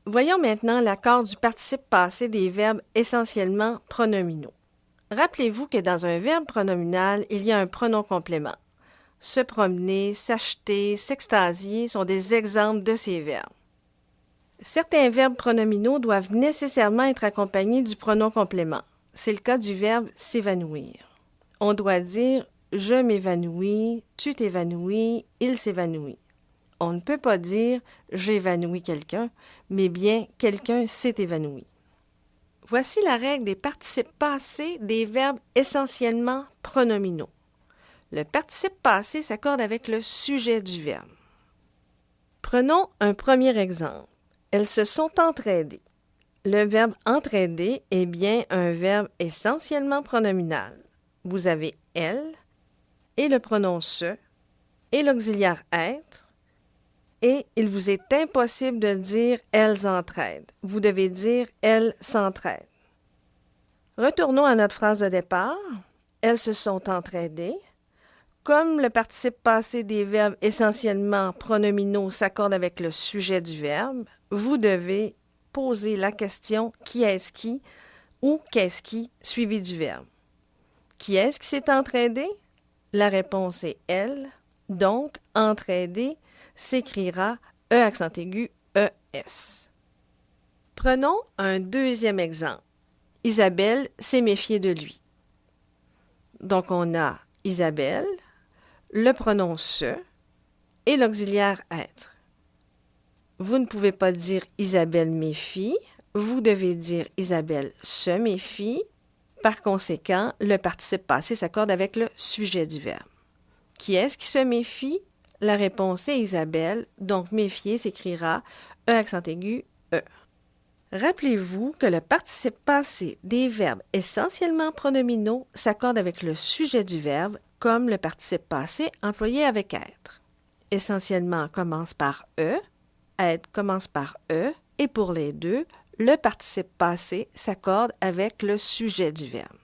Voyons maintenant l'accord du participe passé des verbes essentiellement pronominaux. Rappelez-vous que dans un verbe pronominal, il y a un pronom complément. Se promener, s'acheter, s'extasier sont des exemples de ces verbes. Certains verbes pronominaux doivent nécessairement être accompagnés du pronom complément. C'est le cas du verbe s'évanouir. On doit dire « je m'évanouis »,« tu t'évanouis »,« il s'évanouit ». On ne peut pas dire « j'évanouis quelqu'un », mais bien « quelqu'un s'est évanoui ». Voici la règle des participes passés des verbes essentiellement pronominaux. Le participe passé s'accorde avec le sujet du verbe. Prenons un premier exemple. Elles se sont entraidées. Le verbe entraider est bien un verbe essentiellement pronominal. Vous avez elles et le pronom se et l'auxiliaire être, et il vous est impossible de dire elles entraident. Vous devez dire elles s'entraident. Retournons à notre phrase de départ. Elles se sont entraidées. Comme le participe passé des verbes essentiellement pronominaux s'accorde avec le sujet du verbe, vous devez poser la question « qui est-ce qui » ou « qu'est-ce qui » suivi du verbe. Qui est-ce qui s'est entraidé? La réponse est « elle ». Donc, « entraider » s'écrira E accent aigu ES. Prenons un deuxième exemple. Isabelle s'est méfiée de lui. Donc, on a Isabelle, le pronom se et l'auxiliaire être. Vous ne pouvez pas dire Isabelle méfie, vous devez dire Isabelle se méfie. Par conséquent, le participe passé s'accorde avec le sujet du verbe. Qui est-ce qui se méfie? La réponse est Isabelle, donc méfier s'écrira E accent aigu E. Rappelez-vous que le participe passé des verbes essentiellement pronominaux s'accorde avec le sujet du verbe comme le participe passé employé avec être. Essentiellement commence par E, être commence par E, et pour les deux, le participe passé s'accorde avec le sujet du verbe.